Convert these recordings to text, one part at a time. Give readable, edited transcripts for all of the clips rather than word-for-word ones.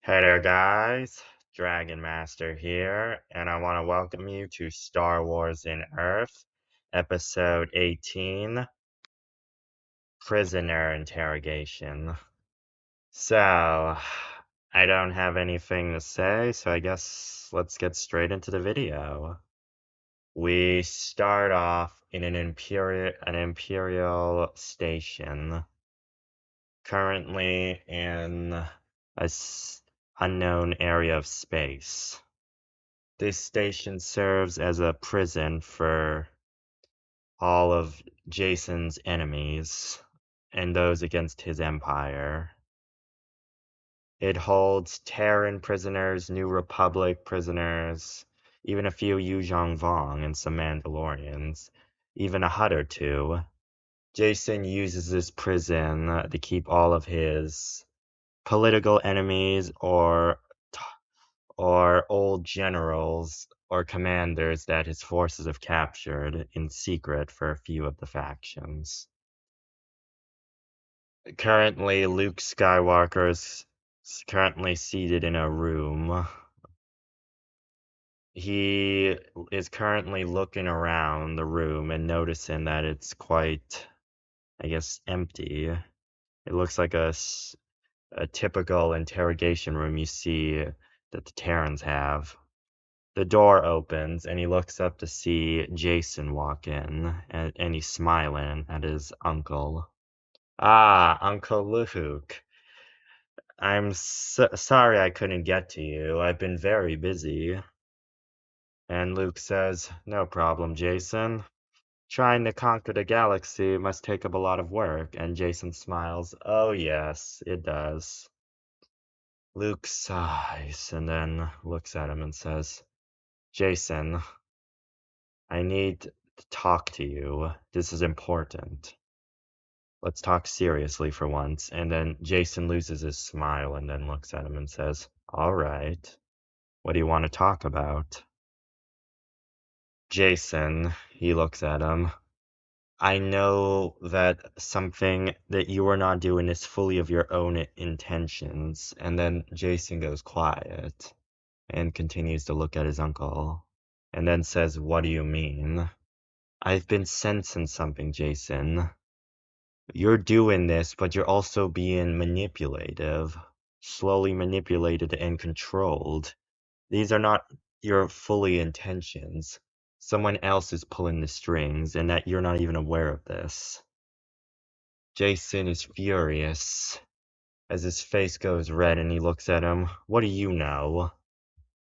Hey there, guys. Dragon Master here, and I want to welcome you to Star Wars in Earth, Episode 18, Prisoner Interrogation. So, I don't have anything to say, so I guess let's get straight into the video. We start off in an Imperial station, currently in a unknown area of space. This station serves as a prison for all of Jacen's enemies and those against his empire. It holds Terran prisoners, New Republic prisoners, even a few Yuzhong Vong and some Mandalorians, even a Hutt or two. Jacen uses this prison to keep all of his political enemies or old generals or commanders that his forces have captured in secret for a few of the factions. Currently, Luke Skywalker is currently seated in a room. He is currently looking around the room and noticing that it's quite, I guess, empty. It looks like a typical interrogation room you see that the Terrans have. The door opens and he looks up to see Jacen walk in, and he's smiling at his uncle. Ah, Uncle Luke. I'm sorry I couldn't get to you. I've been very busy. And Luke says, "No problem, Jacen. Trying to conquer the galaxy must take up a lot of work." And Jacen smiles. "Oh, yes, it does." Luke sighs and then looks at him and says, "Jacen, I need to talk to you. This is important. Let's talk seriously for once." And then Jacen loses his smile and then looks at him and says, "All right. What do you want to talk about?" Jacen, he looks at him. "I know that something that you are not doing is fully of your own intentions." And then Jacen goes quiet and continues to look at his uncle and then says, "What do you mean?" "I've been sensing something, Jacen. You're doing this, but you're also being manipulative, slowly manipulated and controlled. These are not your fully intentions. Someone else is pulling the strings, and that you're not even aware of this." Jacen is furious as his face goes red and he looks at him. "What do you know?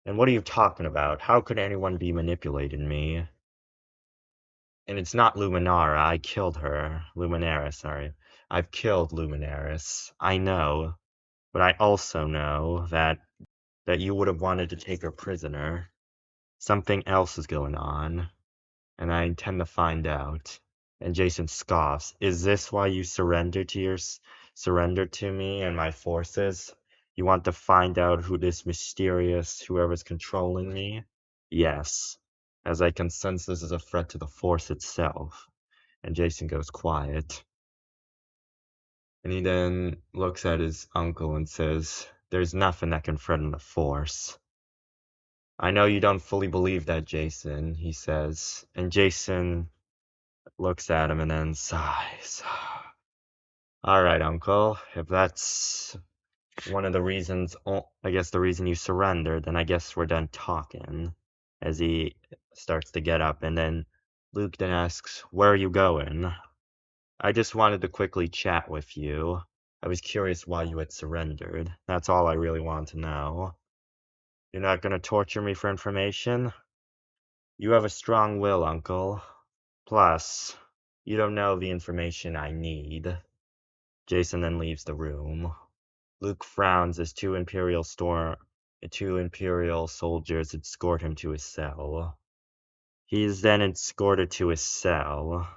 And what are you talking about? How could anyone be manipulating me? And it's not Luminara. I killed her. Luminaris, sorry. I've killed Luminaris. I know. But I also know that you would have wanted to take her prisoner. Something else is going on, and I intend to find out." And Jacen scoffs. "Is this why you surrendered to me and my forces? You want to find out who this mysterious whoever's controlling me?" "Yes, as I can sense this is a threat to the Force itself." And Jacen goes quiet. And he then looks at his uncle and says, "There's nothing that can threaten the Force." "I know you don't fully believe that, Jacen," he says. And Jacen looks at him and then sighs. "All right, uncle, if that's one of the reasons, I guess the reason you surrendered, then I guess we're done talking." As he starts to get up, and then Luke then asks, "Where are you going?" "I just wanted to quickly chat with you. I was curious why you had surrendered. That's all I really want to know. You're not going to torture me for information? You have a strong will, uncle. Plus, you don't know the information I need." Jacen then leaves the room. Luke frowns as two Imperial soldiers escort him to his cell. He is then escorted to his cell.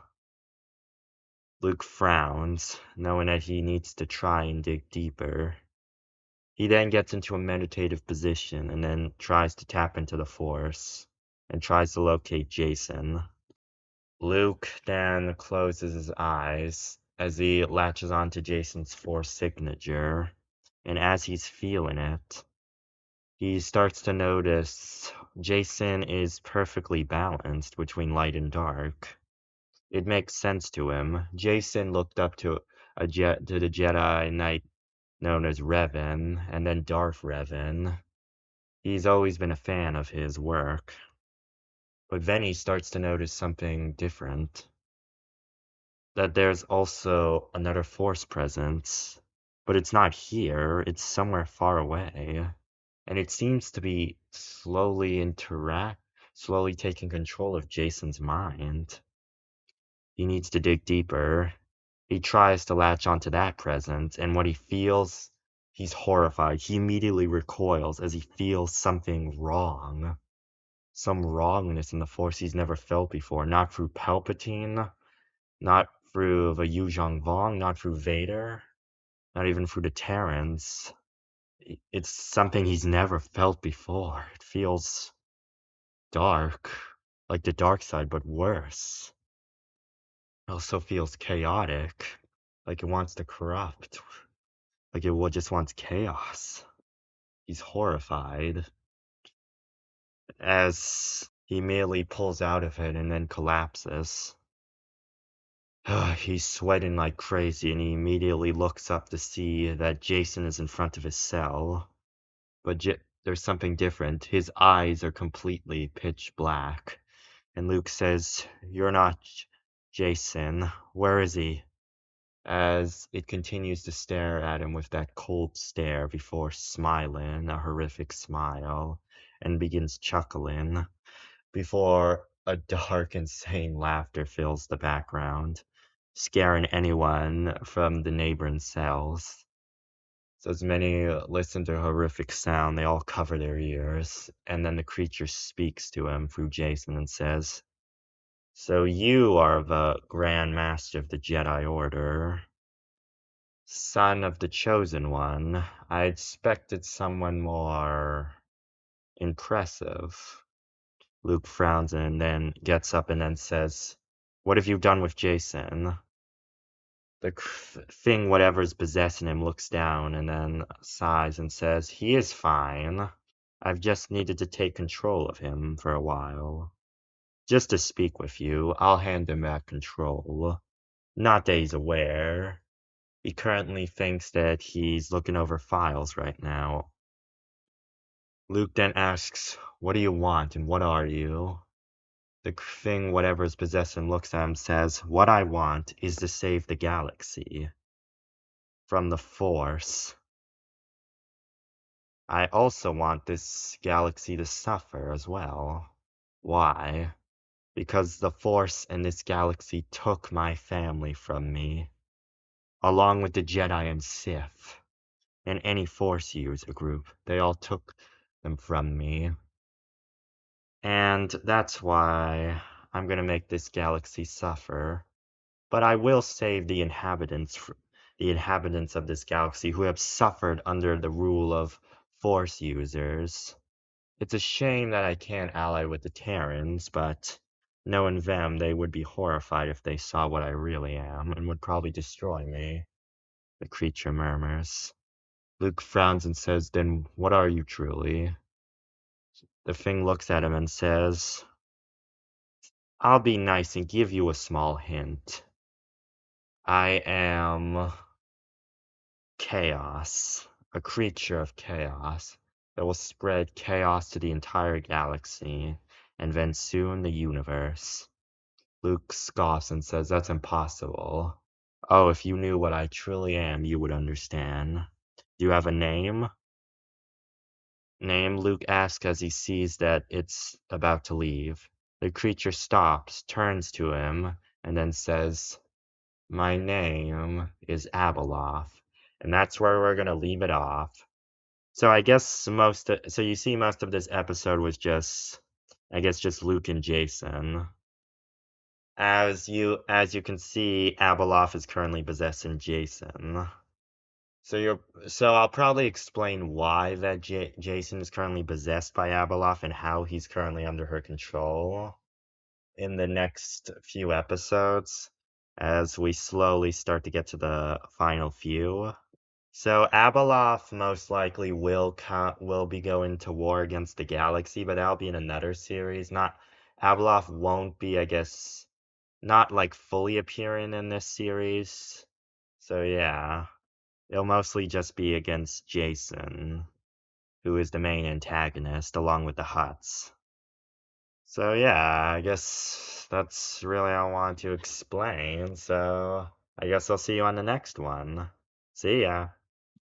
Luke frowns, knowing that he needs to try and dig deeper. He then gets into a meditative position and then tries to tap into the Force and tries to locate Jacen. Luke then closes his eyes as he latches onto Jacen's Force signature, and as he's feeling it, He starts to notice Jacen is perfectly balanced between light and dark. It makes sense to him. Jacen looked up to to the Jedi Knight known as Revan, and then Darth Revan. He's always been a fan of his work. But then he starts to notice something different. That there's also another Force presence. But it's not here, it's somewhere far away. And it seems to be slowly taking control of Jacen's mind. He needs to dig deeper. He tries to latch onto that presence, and what he feels, he's horrified. He immediately recoils as he feels something wrong. Some wrongness in the Force he's never felt before. Not through Palpatine, not through the Yu Vong, not through Vader, not even through the Terrans. It's something he's never felt before. It feels dark, like the dark side, but worse. It also feels chaotic, like it wants to corrupt, like it just wants chaos. He's horrified as he merely pulls out of it and then collapses. He's sweating like crazy and he immediately looks up to see that Jacen is in front of his cell. But there's something different. His eyes are completely pitch black. And Luke says, "You're not Jacen. Where is he?" As it continues to stare at him with that cold stare before smiling, a horrific smile, and begins chuckling, before a dark, insane laughter fills the background, scaring anyone from the neighboring cells. So as many listen to a horrific sound, they all cover their ears, and then the creature speaks to him through Jacen and says, "So you are the Grand Master of the Jedi Order. Son of the Chosen One. I expected someone more impressive." Luke frowns and then gets up and then says, "What have you done with Jacen?" The thing, whatever's possessing him, looks down and then sighs and says, "He is fine. I've just needed to take control of him for a while. Just to speak with you, I'll hand him back control. Not that he's aware. He currently thinks that he's looking over files right now." Luke then asks, "What do you want and what are you?" The thing, whatever's possessing, looks at him and says, "What I want is to save the galaxy from the Force. I also want this galaxy to suffer as well. Why? Because the Force in this galaxy took my family from me, along with the Jedi and Sith, and any Force user group. They all took them from me. And that's why I'm gonna make this galaxy suffer. But I will save the inhabitants of this galaxy who have suffered under the rule of Force users. It's a shame that I can't ally with the Terrans, but knowing them, they would be horrified if they saw what I really am, and would probably destroy me," the creature murmurs. Luke frowns and says, "Then what are you truly?" The thing looks at him and says, "I'll be nice and give you a small hint. I am chaos, a creature of chaos that will spread chaos to the entire galaxy, and then soon the universe." Luke scoffs and says, "That's impossible. Oh, if you knew what I truly am, you would understand. Do you have a name?" "Name?" Luke asks as he sees that it's about to leave. The creature stops, turns to him, and then says, "My name is Abeloth." And that's where we're gonna leave it off. So I guess so you see most of this episode was just, I guess, just Luke and Jacen. As you can see, Abeloth is currently possessing Jacen. So I'll probably explain why that Jacen is currently possessed by Abeloth and how he's currently under her control in the next few episodes, as we slowly start to get to the final few. So Abeloth most likely will be going to war against the galaxy, but that'll be in another series. Not Abeloth won't be, I guess, not like fully appearing in this series. So yeah, it'll mostly just be against Jacen, who is the main antagonist, along with the Hutts. So yeah, I guess that's really all I wanted to explain. So I guess I'll see you on the next one. See ya.